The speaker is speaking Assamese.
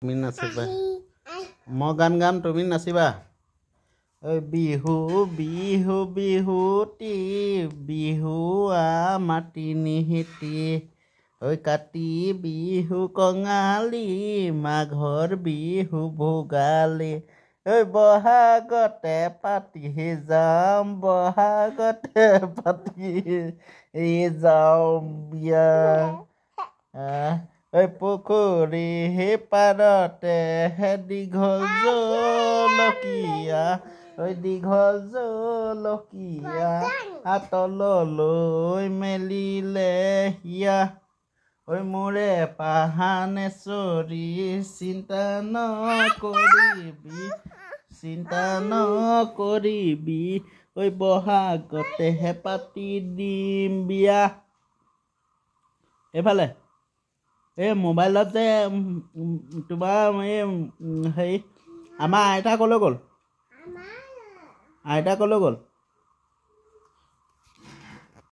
তুমি নাচিবা মই গান গাম তুমি নাচিবা ঐ বিহু বিহু বিহুতি বিহুৱা মাতি নিহিতি ঐ কাতি বিহু কঙালী মাঘৰ বিহু ভোগালী ঐ বহাগতে পাতি যাম বহাগতে পাতি যাম বিয়া ঐ পুখুৰী পাৰতে দীঘল জলকীয়া ঐ দীঘল জলকীয়া তললৈ মেলিলে হিয়া ঐ মোৰে পাহানে চৰি চিন্তা নকৰিবি ঐ বহাগতেহে পাতি দিম বিয়া এইফালে এই মোবাইলত যে তোমাৰ হেৰি আমাৰ আইতা ক'লৈ গ'ল